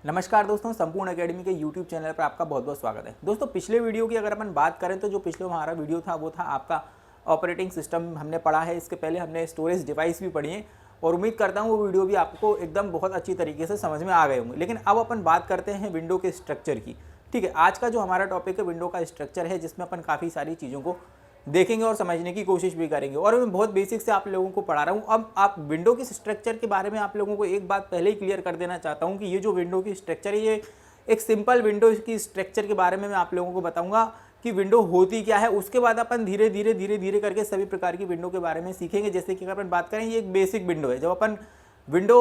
नमस्कार दोस्तों, संपूर्ण एकेडमी के YouTube चैनल पर आपका बहुत बहुत स्वागत है। दोस्तों, पिछले वीडियो की अगर अपन बात करें तो जो पिछले हमारा वीडियो था वो था आपका ऑपरेटिंग सिस्टम हमने पढ़ा है। इसके पहले हमने स्टोरेज डिवाइस भी पढ़ी है और उम्मीद करता हूँ वो वीडियो भी आपको एकदम बहुत अच्छी तरीके से समझ में आ गए होंगे। लेकिन अब अपन बात करते हैं विंडो के स्ट्रक्चर की। ठीक है, आज का जो हमारा टॉपिक है विंडो का स्ट्रक्चर है, जिसमें अपन काफ़ी सारी चीज़ों को देखेंगे और समझने की कोशिश भी करेंगे। और मैं बहुत बेसिक से आप लोगों को पढ़ा रहा हूँ। अब आप विंडो की स्ट्रक्चर के बारे में आप लोगों को एक बात पहले ही क्लियर कर देना चाहता हूँ कि ये जो विंडो की स्ट्रक्चर है, ये एक सिंपल विंडो की स्ट्रक्चर के बारे में मैं आप लोगों को बताऊंगा कि विंडो होती क्या है। उसके बाद अपन धीरे धीरे करके सभी प्रकार की विंडो के बारे में सीखेंगे। जैसे कि अगर अपन बात करें, ये एक बेसिक विंडो है। जब अपन विंडो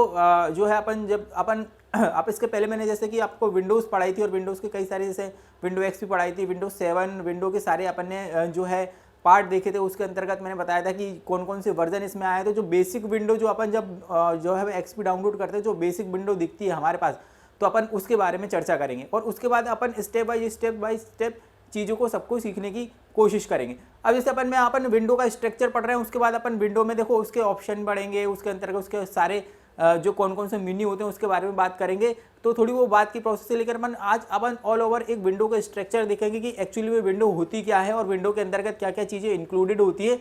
जो है अपन जब अपन आप इसके पहले मैंने जैसे कि आपको विंडोज़ पढ़ाई थी और विंडोज़ के कई सारे जैसे विंडो एक्स भी पढ़ाई थी, विंडोज 7 विंडो के सारे अपन ने जो है पार्ट देखे थे। उसके अंतर्गत मैंने बताया था कि कौन कौन से वर्जन इसमें आए। तो जो बेसिक विंडो जो अपन जब जो है एक्सपी डाउनलोड करते हैं, जो बेसिक विंडो दिखती है हमारे पास, तो अपन उसके बारे में चर्चा करेंगे और उसके बाद अपन स्टेप बाय स्टेप चीज़ों को सबको सीखने की कोशिश करेंगे। अब जैसे अपन विंडो का स्ट्रक्चर पढ़ रहे हैं, उसके बाद अपन विंडो में देखो उसके ऑप्शन बढ़ेंगे, उसके अंतर्गत उसके सारे जो कौन कौन से मेन्यू होते हैं उसके बारे में बात करेंगे। तो थोड़ी वो बात की प्रोसेस से लेकर अपन ऑल ओवर एक विंडो का स्ट्रक्चर देखेंगे कि एक्चुअली में विंडो होती क्या है और विंडो के अंतर्गत क्या क्या चीज़ें इंक्लूडेड होती है।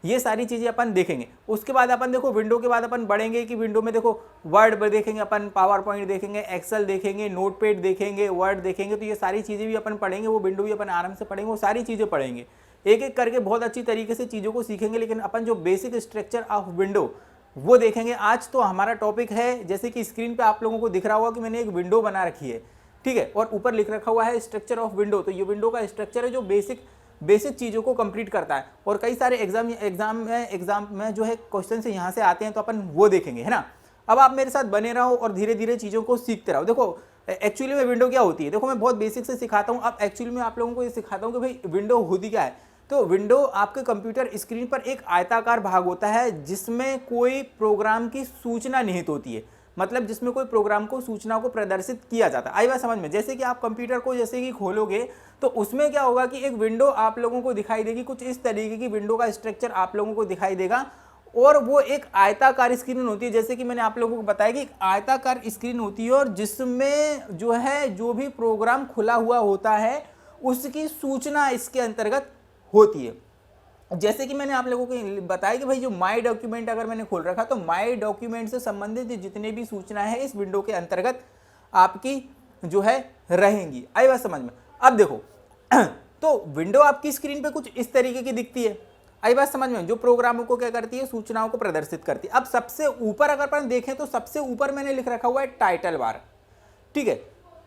ये सारी चीज़ें अपन देखेंगे। उसके बाद अपन देखो विंडो के बाद अपन बढ़ेंगे कि विंडो में देखो वर्ड देखेंगे, अपन पावर पॉइंट देखेंगे, एक्सेल देखेंगे, नोटपैड देखेंगे, वर्ड देखेंगे। तो ये सारी चीज़ें भी अपन पढ़ेंगे, वो विंडो भी अपन आराम से पढ़ेंगे, वो सारी चीज़ें पढ़ेंगे एक एक करके बहुत अच्छी तरीके से चीज़ों को सीखेंगे। लेकिन अपन जो बेसिक स्ट्रक्चर ऑफ विंडो वो देखेंगे। आज तो हमारा टॉपिक है, जैसे कि स्क्रीन पे आप लोगों को दिख रहा होगा कि मैंने एक विंडो बना रखी है, ठीक है, और ऊपर लिख रखा हुआ है स्ट्रक्चर ऑफ विंडो। तो ये विंडो का स्ट्रक्चर है जो बेसिक चीज़ों को कंप्लीट करता है। और कई सारे एग्जाम में जो है क्वेश्चन से यहाँ से आते हैं, तो अपन वो देखेंगे, है ना। अब आप मेरे साथ बने रहो और धीरे धीरे चीज़ों को सीखते रहो। देखो एक्चुअली में विंडो क्या होती है, देखो मैं बहुत बेसिक से सिखाता हूँ। अब एक्चुअली में आप लोगों को ये सिखाता हूँ कि भाई विंडो होती क्या है। तो विंडो आपके कंप्यूटर स्क्रीन पर एक आयताकार भाग होता है जिसमें कोई प्रोग्राम की सूचना निहित होती है, मतलब जिसमें कोई प्रोग्राम को सूचना को प्रदर्शित किया जाता है। आई बात समझ में। जैसे कि आप कंप्यूटर को जैसे कि खोलोगे तो उसमें क्या होगा कि एक विंडो आप लोगों को दिखाई देगी, कुछ इस तरीके की विंडो का स्ट्रक्चर आप लोगों को दिखाई देगा। और वो एक आयताकार स्क्रीन होती है, जैसे कि मैंने आप लोगों को बताया कि एक आयताकार स्क्रीन होती है और जिसमें जो है जो भी प्रोग्राम खुला हुआ होता है उसकी सूचना इसके अंतर्गत होती है। जैसे कि मैंने आप लोगों को बताया कि भाई जो माई डॉक्यूमेंट अगर मैंने खोल रखा तो माई डॉक्यूमेंट से संबंधित जितने भी सूचनाएं हैं इस विंडो के अंतर्गत आपकी जो है रहेंगी। आई बात समझ में। अब देखो तो विंडो आपकी स्क्रीन पे कुछ इस तरीके की दिखती है। आई बात समझ में। जो प्रोग्रामों को क्या करती है, सूचनाओं को प्रदर्शित करती है। अब सबसे ऊपर अगर अपन देखें तो सबसे ऊपर मैंने लिख रखा हुआ है टाइटल बार, ठीक है।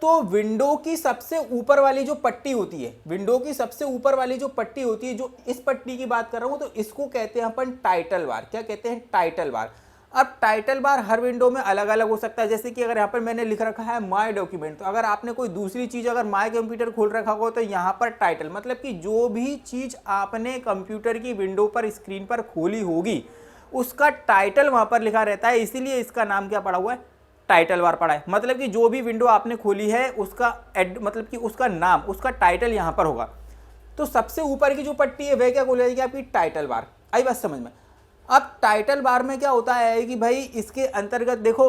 तो विंडो की सबसे ऊपर वाली जो पट्टी होती है, विंडो की सबसे ऊपर वाली जो पट्टी होती है, जो इस पट्टी की बात कर रहा हूं, तो इसको कहते हैं अपन टाइटल बार। क्या कहते हैं? Title bar. अब टाइटल बार हर विंडो में अलग अलग हो सकता है। जैसे कि अगर यहाँ पर मैंने लिख रखा है माय डॉक्यूमेंट, तो अगर आपने कोई दूसरी चीज अगर माय कंप्यूटर खोल रखा हो तो यहाँ पर टाइटल, मतलब कि जो भी चीज आपने कंप्यूटर की विंडो पर स्क्रीन पर खोली होगी उसका टाइटल वहां पर लिखा रहता है। इसीलिए इसका नाम क्या पड़ा हुआ है? टाइटल बार पड़ा है। मतलब कि जो भी विंडो आपने खोली है उसका मतलब कि उसका नाम, उसका टाइटल यहां पर होगा। तो सबसे ऊपर की जो पट्टी है वह क्या बोल जाएगी? आपकी टाइटल बार। आई बात समझ में। अब टाइटल बार में क्या होता है कि भाई इसके अंतर्गत देखो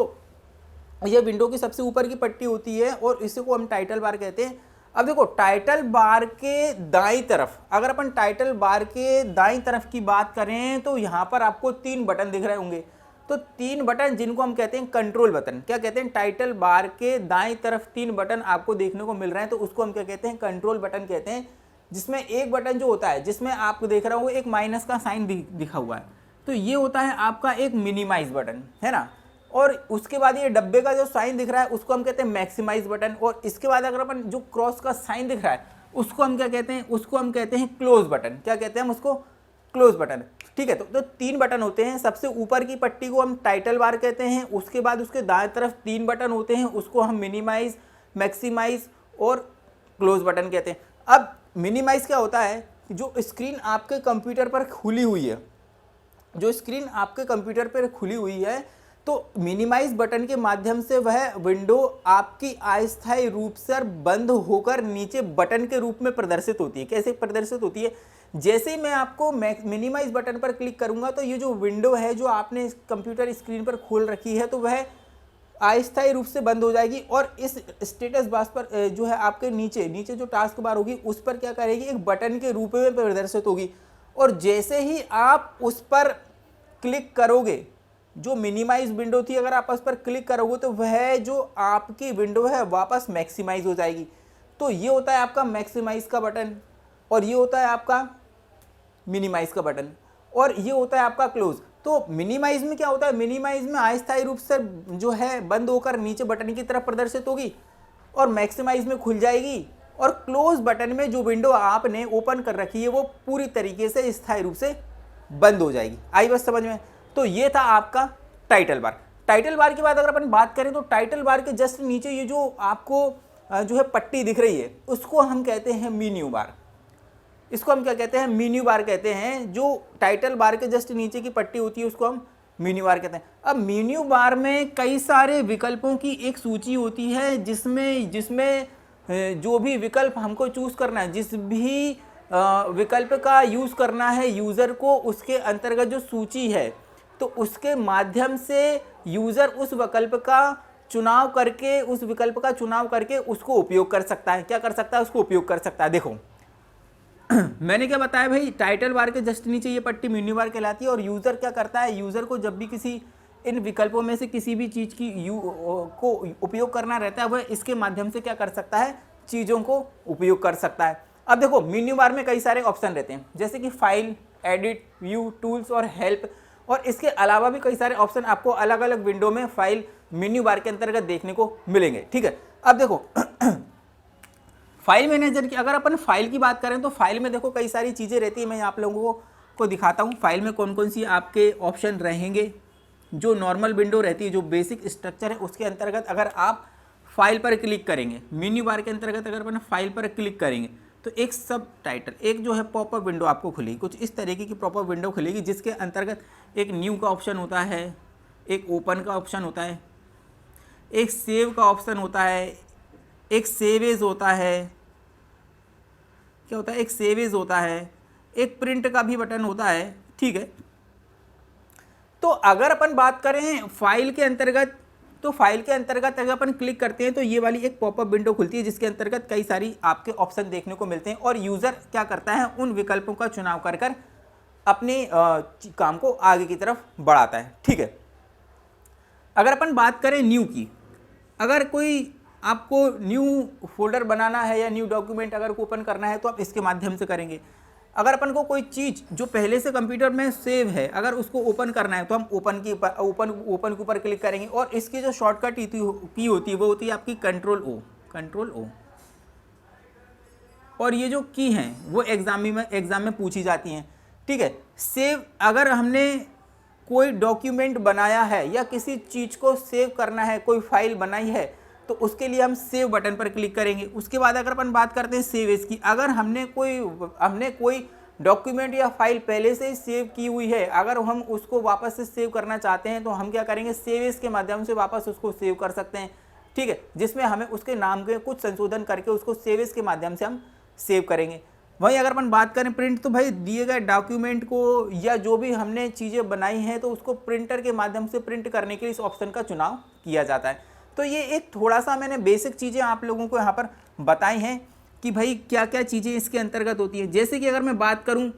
ये विंडो की सबसे ऊपर की पट्टी होती है और इसी को हम टाइटल बार कहते हैं। अब देखो टाइटल बार के दाईं तरफ, अगर अपन टाइटल बार के दाईं तरफ की बात करें तो यहां पर आपको 3 बटन दिख रहे होंगे। तो 3 बटन जिनको हम कहते हैं कंट्रोल बटन। क्या कहते हैं? टाइटल बार के दाईं तरफ 3 बटन आपको देखने को मिल रहे हैं, तो उसको हम क्या कहते हैं? कंट्रोल बटन कहते हैं। जिसमें एक बटन जो होता है, जिसमें आप देख रहे हो एक माइनस का साइन दिखा हुआ है, तो ये होता है आपका एक मिनिमाइज बटन, है ना। और उसके बाद ये डब्बे का जो साइन दिख रहा है उसको हम कहते हैं मैक्सिमाइज बटन। और इसके बाद अगर अपन जो क्रॉस का साइन दिख रहा है उसको हम क्या कहते हैं? उसको हम कहते हैं क्लोज बटन। क्या कहते हैं हम उसको? Close button. ठीक है। तो 3 बटन होते हैं। सबसे ऊपर की पट्टी को हम टाइटल बार कहते हैं। उसके बाद उसके दाएं तरफ 3 बटन होते हैं, उसको हम मिनिमाइज, मैक्सिमाइज और क्लोज बटन कहते हैं। अब मिनिमाइज क्या होता है? जो स्क्रीन आपके कंप्यूटर पर खुली हुई है, जो स्क्रीन आपके कंप्यूटर पर खुली हुई है, तो मिनिमाइज बटन के माध्यम से वह विंडो आपकी अस्थायी रूप से बंद होकर नीचे बटन के रूप में प्रदर्शित होती है। कैसे प्रदर्शित होती है? जैसे ही मैं आपको मिनिमाइज बटन पर क्लिक करूंगा तो ये जो विंडो है जो आपने कंप्यूटर स्क्रीन पर खोल रखी है, तो वह अस्थायी रूप से बंद हो जाएगी और इस स्टेटस बार पर जो है आपके नीचे नीचे जो टास्क बार होगी उस पर क्या करेगी, एक बटन के रूप में प्रदर्शित होगी। और जैसे ही आप उस पर क्लिक करोगे, जो मिनिमाइज विंडो थी अगर आप उस पर क्लिक करोगे तो वह जो आपकी विंडो है वापस मैक्सिमाइज हो जाएगी। तो ये होता है आपका मैक्सिमाइज का बटन और ये होता है आपका मिनिमाइज का बटन और ये होता है आपका क्लोज। तो मिनिमाइज में क्या होता है, मिनिमाइज में अस्थायी रूप से जो है बंद होकर नीचे बटन की तरफ प्रदर्शित होगी और मैक्सिमाइज में खुल जाएगी। और क्लोज बटन में जो विंडो आपने ओपन कर रखी है वो पूरी तरीके से स्थायी रूप से बंद हो जाएगी। आई बस समझ में। तो ये था आपका टाइटल बार। टाइटल बार की बात अगर अपन बात करें तो टाइटल बार के जस्ट नीचे ये जो आपको जो है पट्टी दिख रही है उसको हम कहते हैं मेन्यू बार। इसको हम क्या कहते हैं, मेन्यू बार कहते हैं। जो टाइटल बार के जस्ट नीचे की पट्टी होती है उसको हम मेन्यू बार कहते हैं। अब मेन्यू बार में कई सारे विकल्पों की एक सूची होती है जिसमें जो भी विकल्प हमको चूज करना है, जिस भी विकल्प का यूज़ करना है यूज़र को, उसके अंतर्गत जो सूची है तो उसके माध्यम से यूज़र उस विकल्प का चुनाव करके उसको उपयोग कर सकता है। क्या कर सकता है, उसको उपयोग कर सकता है। देखो मैंने क्या बताया भाई, टाइटल बार के जस्ट नीचे ये पट्टी मेन्यू बार कहलाती है और यूज़र क्या करता है, यूज़र को जब भी किसी इन विकल्पों में से किसी भी चीज़ को उपयोग करना रहता है वह इसके माध्यम से क्या कर सकता है, चीज़ों को उपयोग कर सकता है। अब देखो मेन्यू बार में कई सारे ऑप्शन रहते हैं जैसे कि फाइल, एडिट, व्यू, टूल्स और हेल्प, और इसके अलावा भी कई सारे ऑप्शन आपको अलग अलग विंडो में फाइल मेन्यू बार के अंतर्गत देखने को मिलेंगे। ठीक है, अब देखो फाइल मैनेजर की अगर अपन फाइल की बात करें तो फाइल में देखो कई सारी चीज़ें रहती है। मैं आप लोगों को दिखाता हूँ फाइल में कौन कौन सी आपके ऑप्शन रहेंगे। जो नॉर्मल विंडो रहती है, जो बेसिक स्ट्रक्चर है, उसके अंतर्गत अगर आप फाइल पर क्लिक करेंगे, मेन्यू बार के अंतर्गत अगर अपन फाइल पर क्लिक करेंगे तो एक सब टाइटल, एक जो है पॉपअप विंडो आपको खुलेगी। कुछ इस तरीके की पॉपअप विंडो खुलेगी जिसके अंतर्गत एक न्यू का ऑप्शन होता है, एक ओपन का ऑप्शन होता है, एक सेव का ऑप्शन होता है, एक सेव एज होता है, क्या होता है, एक सेव एज होता है, एक प्रिंट का भी बटन होता है। ठीक है, तो अगर अपन बात करें फाइल के अंतर्गत, तो फाइल के अंतर्गत अगर अपन क्लिक करते हैं तो ये वाली एक पॉपअप विंडो खुलती है जिसके अंतर्गत कई सारी आपके ऑप्शन देखने को मिलते हैं और यूज़र क्या करता है, उन विकल्पों का चुनाव कर कर अपने काम को आगे की तरफ बढ़ाता है। ठीक है, अगर अपन बात करें न्यू की, अगर कोई आपको न्यू फोल्डर बनाना है या न्यू डॉक्यूमेंट अगर ओपन करना है तो आप इसके माध्यम से करेंगे। अगर अपन को कोई चीज़ जो पहले से कंप्यूटर में सेव है अगर उसको ओपन करना है तो हम ओपन के ऊपर क्लिक करेंगे और इसकी जो शॉर्टकट की होती है वो होती है आपकी कंट्रोल ओ। और ये जो की हैं वो एग्जाम में पूछी जाती हैं। ठीक है, सेव, अगर हमने कोई डॉक्यूमेंट बनाया है या किसी चीज़ को सेव करना है, कोई फाइल बनाई है तो उसके लिए हम सेव बटन पर क्लिक करेंगे। उसके बाद अगर अपन बात करते हैं सेव एज की, अगर हमने कोई डॉक्यूमेंट या फाइल पहले से ही सेव की हुई है, अगर हम उसको वापस से सेव करना चाहते हैं तो हम क्या करेंगे, सेव एज के माध्यम से वापस उसको सेव कर सकते हैं। ठीक है, जिसमें हमें उसके नाम के कुछ संशोधन करके उसको सेव एज के माध्यम से हम सेव करेंगे। वहीं अगर अपन बात करें प्रिंट, तो भाई दिए गए डॉक्यूमेंट को या जो भी हमने चीज़ें बनाई हैं तो उसको प्रिंटर के माध्यम से प्रिंट करने के लिए इस ऑप्शन का चुनाव किया जाता है। तो ये एक थोड़ा सा मैंने बेसिक चीज़ें आप लोगों को यहाँ पर बताई हैं कि भाई क्या क्या चीज़ें इसके अंतर्गत होती हैं। जैसे कि अगर मैं बात करूँ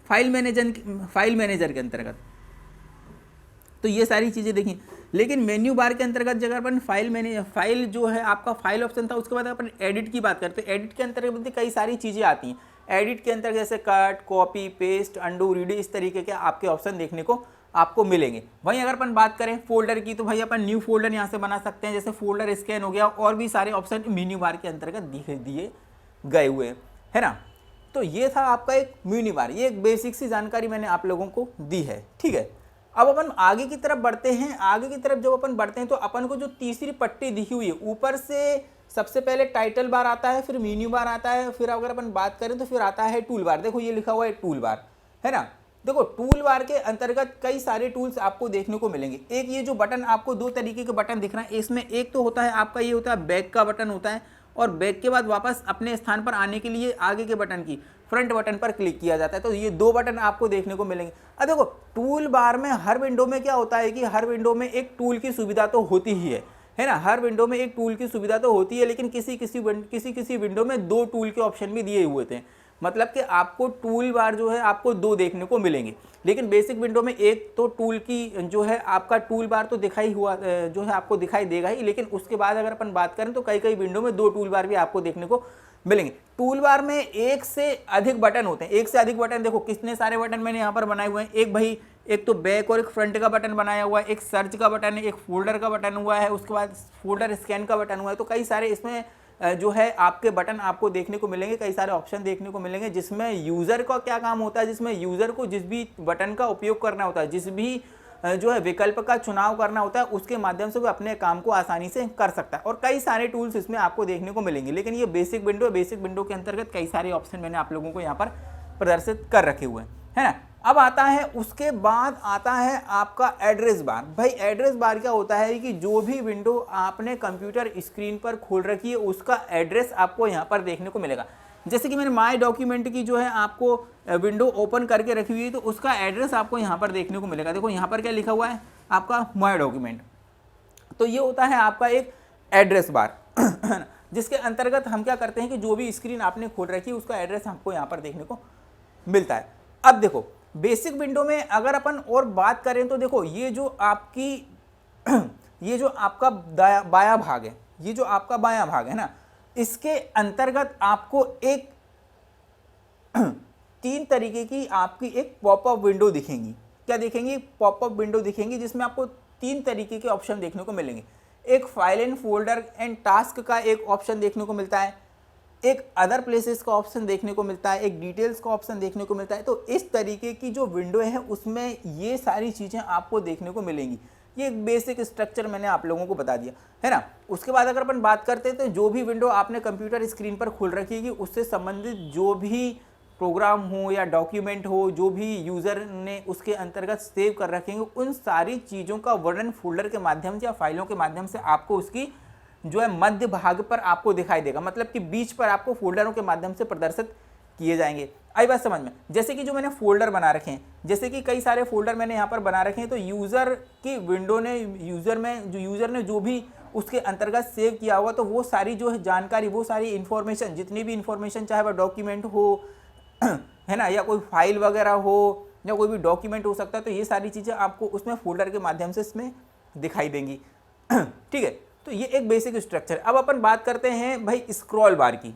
फाइल मैनेजर के अंतर्गत तो ये सारी चीज़ें देखिए, लेकिन मेन्यू बार के अंतर्गत अगर अपन फाइल जो है आपका फाइल ऑप्शन था, उसके बाद अपन एडिट की बात करते हैं। एडिट के अंतर्गत कई सारी चीज़ें आती हैं। एडिट के अंतर्गत जैसे cut, copy, paste, undo, read, इस तरीके के आपके ऑप्शन देखने को आपको मिलेंगे। वहीं अगर अपन बात करें फोल्डर की तो भाई अपन न्यू फोल्डर यहाँ से बना सकते हैं, जैसे फोल्डर स्कैन हो गया, और भी सारे ऑप्शन मेन्यू बार के अंतर्गत दिए गए हुए हैं, है ना। तो ये था आपका एक मेन्यू बार, ये एक बेसिक सी जानकारी मैंने आप लोगों को दी है। ठीक है, अब अपन आगे की तरफ बढ़ते हैं। आगे की तरफ जब अपन बढ़ते हैं तो अपन को जो तीसरी पट्टी दिखी हुई है, ऊपर से सबसे पहले टाइटल बार आता है, फिर मेन्यू बार आता है, फिर अगर अपन बात करें तो फिर आता है टूल बार। देखो ये लिखा हुआ है टूल बार, है ना। देखो टूल बार के अंतर्गत कई सारे टूल्स आपको देखने को मिलेंगे। एक ये जो बटन आपको दो तरीके के बटन दिख रहा है, इसमें एक तो होता है आपका ये होता है बैक का बटन होता है, और बैक के बाद वापस अपने स्थान पर आने के लिए आगे के बटन की फ्रंट बटन पर क्लिक किया जाता है। तो ये दो बटन आपको देखने को मिलेंगे। अब देखो टूल बार में हर विंडो में क्या होता है कि हर विंडो में एक टूल की सुविधा तो होती ही है, है ना। हर विंडो में एक टूल की सुविधा तो होती है, लेकिन किसी विंडो में 2 टूल के ऑप्शन भी दिए हुए थे। मतलब कि आपको टूल बार जो है आपको 2 देखने को मिलेंगे, लेकिन बेसिक विंडो में एक तो टूल की जो है आपका टूल बार तो दिखाई हुआ जो है आपको दिखाई देगा ही, लेकिन उसके बाद अगर अपन बात करें तो कई विंडो में 2 टूल बार भी आपको देखने को मिलेंगे। टूल बार में एक से अधिक बटन होते हैं। एक से अधिक बटन, देखो कितने सारे बटन मैंने यहाँ पर बनाए हुए हैं। एक भाई, एक तो बैक और एक फ्रंट का बटन बनाया हुआ है, एक सर्च का बटन है, एक फोल्डर का बटन हुआ है, उसके बाद फोल्डर स्कैन का बटन हुआ है। तो कई सारे इसमें जो है आपके बटन आपको देखने को मिलेंगे, कई सारे ऑप्शन देखने को मिलेंगे, जिसमें यूज़र का क्या काम होता है, जिसमें यूज़र को जिस भी बटन का उपयोग करना होता है, जिस भी जो है विकल्प का चुनाव करना होता है, उसके माध्यम से वो अपने काम को आसानी से कर सकता है। और कई सारे टूल्स इसमें आपको देखने को मिलेंगे। लेकिन ये बेसिक विंडो के अंतर्गत कई सारे ऑप्शन मैंने आप लोगों को यहाँ पर प्रदर्शित कर रखे हुए हैं, है ना। अब आता है, उसके बाद आता है आपका एड्रेस बार। भाई एड्रेस बार क्या होता है कि जो भी विंडो आपने कंप्यूटर स्क्रीन पर खोल रखी है उसका एड्रेस आपको यहाँ पर देखने को मिलेगा। जैसे कि मैंने माय डॉक्यूमेंट की जो है आपको विंडो ओपन करके रखी हुई है, तो उसका एड्रेस आपको यहाँ पर देखने को मिलेगा। देखो यहाँ पर क्या लिखा हुआ है आपका माय डॉक्यूमेंट। तो ये होता है आपका एक एड्रेस बार जिसके अंतर्गत हम क्या करते हैं कि जो भी स्क्रीन आपने खोल रखी है उसका एड्रेस हमको यहाँ पर देखने को मिलता है। अब देखो बेसिक विंडो में अगर अपन और बात करें तो देखो ये जो आपकी ये जो आपका बायां भाग है, ये जो आपका बायां भाग है ना, इसके अंतर्गत आपको एक 3 तरीके की आपकी एक पॉपअप विंडो दिखेंगी। क्या दिखेंगी? पॉपअप विंडो दिखेंगी, जिसमें आपको 3 तरीके के ऑप्शन देखने को मिलेंगे। एक file and folder and task का एक ऑप्शन देखने को मिलता है, एक अदर प्लेसेस का ऑप्शन देखने को मिलता है, एक डिटेल्स का ऑप्शन देखने को मिलता है। तो इस तरीके की जो विंडो है उसमें ये सारी चीज़ें आपको देखने को मिलेंगी। ये एक बेसिक स्ट्रक्चर मैंने आप लोगों को बता दिया, है ना। उसके बाद अगर अपन बात करते हैं तो जो भी विंडो आपने कंप्यूटर स्क्रीन पर खोल रखी है उससे संबंधित जो भी प्रोग्राम हो या डॉक्यूमेंट हो, जो भी यूज़र ने उसके अंतर्गत सेव कर रखेंगे, उन सारी चीज़ों का वर्णन फोल्डर के माध्यम से या फाइलों के माध्यम से आपको उसकी जो है मध्य भाग पर आपको दिखाई देगा। मतलब कि बीच पर आपको फोल्डरों के माध्यम से प्रदर्शित किए जाएंगे। आई बात समझ में? जैसे कि जो मैंने फोल्डर बना रखे हैं, जैसे कि कई सारे फोल्डर मैंने यहाँ पर बना रखे हैं, तो यूज़र की विंडो ने यूज़र ने जो भी उसके अंतर्गत सेव किया होगा, तो वो सारी जो है जानकारी, वो सारी इन्फॉर्मेशन, जितनी भी इन्फॉर्मेशन, चाहे वह डॉक्यूमेंट हो है ना, या कोई फाइल वगैरह हो, या कोई भी डॉक्यूमेंट हो सकता है, तो ये सारी चीज़ें आपको उसमें फोल्डर के माध्यम से इसमें दिखाई देंगी। ठीक है, तो ये एक बेसिक स्ट्रक्चर। अब अपन बात करते हैं भाई स्क्रॉल बार की।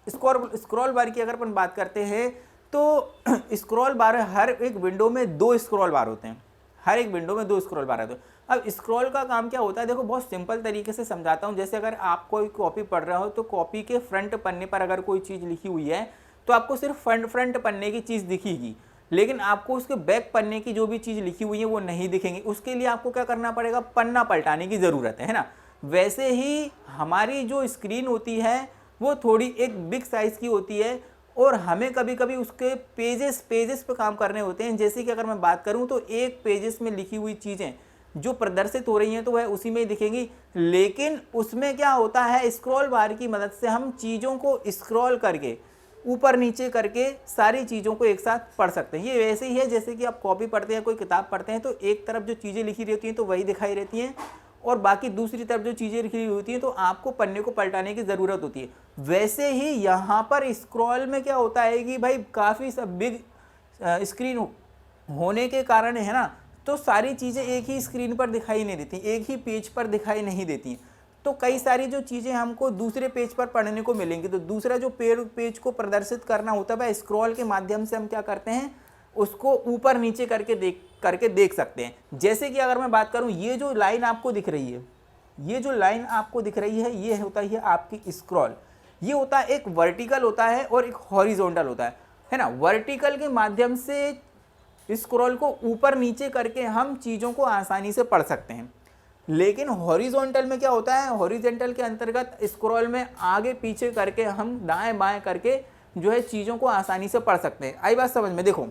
स्क्रॉल बार की अगर अपन बात करते हैं तो स्क्रॉल बार, हर एक विंडो में 2 स्क्रॉल बार होते हैं। हर एक विंडो में 2 स्क्रॉल बार होते हैं। अब स्क्रॉल का काम क्या होता है, देखो बहुत सिंपल तरीके से समझाता हूँ। जैसे अगर आप कोई कॉपी पढ़ रहे हो तो कॉपी के फ्रंट पन्ने पर अगर कोई चीज़ लिखी हुई है तो आपको सिर्फ फ्रंट पन्ने की चीज़ दिखेगी, लेकिन आपको उसके बैक पन्ने की जो भी चीज़ लिखी हुई है वो नहीं दिखेंगी। उसके लिए आपको क्या करना पड़ेगा, पन्ना पलटाने की ज़रूरत है ना। वैसे ही हमारी जो स्क्रीन होती है वो थोड़ी एक बिग साइज़ की होती है, और हमें कभी कभी उसके पेजेस पे काम करने होते हैं। जैसे कि अगर मैं बात करूं तो एक पेजेस में लिखी हुई चीज़ें जो प्रदर्शित हो रही हैं तो वह उसी में ही दिखेंगी, लेकिन उसमें क्या होता है, स्क्रॉल बार की मदद से हम चीज़ों को स्क्रॉल करके ऊपर नीचे करके सारी चीज़ों को एक साथ पढ़ सकते हैं। ये वैसे ही है जैसे कि आप कॉपी पढ़ते हैं, कोई किताब पढ़ते हैं, तो एक तरफ जो चीज़ें लिखी रहती हैं तो वही दिखाई रहती हैं, और बाकी दूसरी तरफ जो चीज़ें लिखी होती हैं तो आपको पन्ने को पलटाने की ज़रूरत होती है। वैसे ही यहाँ पर स्क्रॉल में क्या होता है कि भाई काफ़ी सब बिग स्क्रीन होने के कारण है ना, तो सारी चीज़ें एक ही स्क्रीन पर दिखाई नहीं देती, एक ही पेज पर दिखाई नहीं देती। तो कई सारी जो चीज़ें हमको दूसरे पेज पर पढ़ने को मिलेंगी। तो दूसरा जो पेज को प्रदर्शित करना होता है, स्क्रॉल के माध्यम से हम क्या करते हैं, उसको ऊपर नीचे करके देख सकते हैं। जैसे कि अगर मैं बात करूं, ये जो लाइन आपको दिख रही है, ये जो लाइन आपको दिख रही है, ये होता है आपकी स्क्रॉल। ये होता है, एक वर्टिकल होता है और एक हॉरिजॉन्टल होता है ना। वर्टिकल के माध्यम से स्क्रॉल को ऊपर नीचे करके हम चीज़ों को आसानी से पढ़ सकते हैं, लेकिन हॉरिजॉन्टल में क्या होता है, हॉरिजॉन्टल के अंतर्गत स्क्रॉल में आगे पीछे करके हम दाएं बाएं करके जो है चीज़ों को आसानी से पढ़ सकते हैं। आई बात समझ में? देखो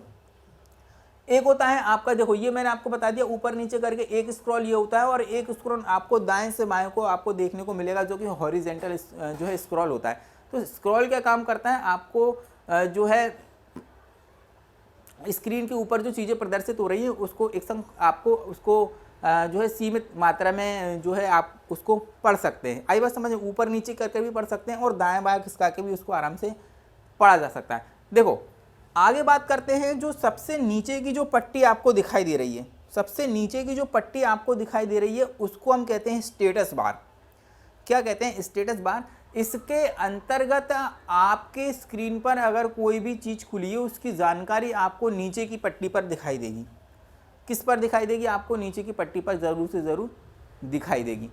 एक होता है आपका, देखो ये मैंने आपको बता दिया, ऊपर नीचे करके एक स्क्रॉल ये होता है, और एक स्क्रॉल आपको दाएं से बाएं को आपको देखने को मिलेगा जो कि हॉरिजॉन्टल जो है स्क्रॉल होता है। तो स्क्रॉल क्या काम करता है, आपको जो है स्क्रीन के ऊपर जो चीज़ें प्रदर्शित हो रही है उसको एक संग आपको उसको जो है सीमित मात्रा में जो है आप उसको पढ़ सकते हैं। आई बात समझ में? ऊपर नीचे करके भी पढ़ सकते हैं और दाएं बाएं खिसका के भी उसको आराम से पढ़ा जा सकता है। देखो आगे बात करते हैं, जो सबसे नीचे की जो पट्टी आपको दिखाई दे रही है, सबसे नीचे की जो पट्टी आपको दिखाई दे रही है उसको हम कहते हैं स्टेटस बार। क्या कहते हैं? Status bar. इसके अंतर्गत आपके स्क्रीन पर अगर कोई भी चीज़ खुली है उसकी जानकारी आपको नीचे की पट्टी पर दिखाई देगी। किस पर दिखाई देगी? आपको नीचे की पट्टी पर ज़रूर से ज़रूर दिखाई देगी।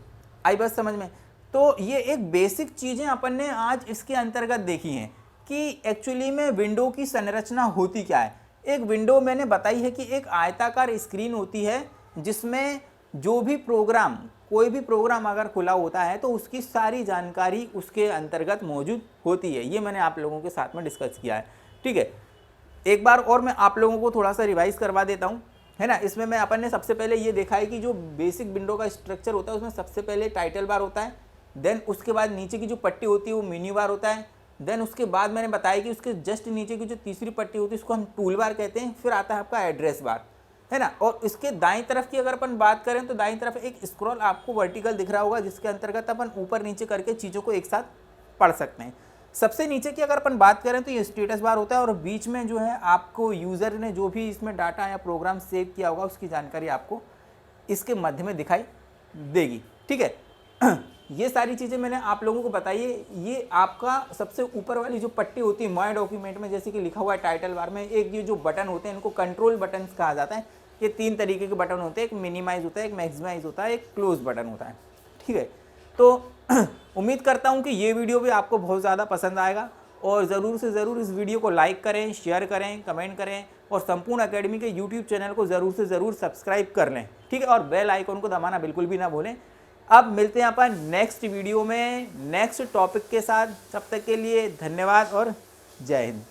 आई बात समझ में? तो ये एक बेसिक चीज़ें अपन ने आज इसके अंतर्गत देखी हैं कि एक्चुअली में विंडो की संरचना होती क्या है। एक विंडो मैंने बताई है कि एक आयताकार स्क्रीन होती है जिसमें जो भी प्रोग्राम, कोई भी प्रोग्राम अगर खुला होता है तो उसकी सारी जानकारी उसके अंतर्गत मौजूद होती है। ये मैंने आप लोगों के साथ में डिस्कस किया है, ठीक है। एक बार और मैं आप लोगों को थोड़ा सा रिवाइज करवा देता हूँ, है ना। इसमें मैं अपन ने सबसे पहले ये देखा है कि जो बेसिक विंडो का स्ट्रक्चर होता है उसमें सबसे पहले टाइटल बार होता है, देन उसके बाद नीचे की जो पट्टी होती है वो मेन्यू बार होता है, देन उसके बाद मैंने बताया कि उसके जस्ट नीचे की जो तीसरी पट्टी होती है उसको हम टूल बार कहते हैं, फिर आता है आपका एड्रेस बार, है ना। और इसके दाईं तरफ की अगर अपन बात करें तो दाईं तरफ एक स्क्रॉल आपको वर्टिकल दिख रहा होगा जिसके अंतर्गत अपन ऊपर नीचे करके चीज़ों को एक साथ पढ़ सकते हैं। सबसे नीचे की अगर अपन बात करें तो ये स्टेटस बार होता है और बीच में जो है आपको यूज़र ने जो भी इसमें डाटा या प्रोग्राम सेव किया होगा उसकी जानकारी आपको इसके मध्य में दिखाई देगी, ठीक है। ये सारी चीज़ें मैंने आप लोगों को बताई है। ये आपका सबसे ऊपर वाली जो पट्टी होती है माय डॉक्यूमेंट में, जैसे कि लिखा हुआ है टाइटल बार में, एक ये जो बटन होते हैं इनको कंट्रोल बटन कहा जाता है। ये 3 तरीके के बटन होते हैं, एक मिनिमाइज होता है, एक मैक्सिमाइज होता है, एक क्लोज बटन होता है, ठीक है। तो उम्मीद करता हूँ कि ये वीडियो भी आपको बहुत ज़्यादा पसंद आएगा और ज़रूर से ज़रूर इस वीडियो को लाइक करें, शेयर करें, कमेंट करें और संपूर्ण एकेडमी के यूट्यूब चैनल को ज़रूर से ज़रूर सब्सक्राइब कर लें, ठीक है। और बेल आइकन को दबाना बिल्कुल भी ना भूलें। अब मिलते हैं अपन नेक्स्ट वीडियो में नेक्स्ट टॉपिक के साथ। तब तक के लिए धन्यवाद और जय हिंद।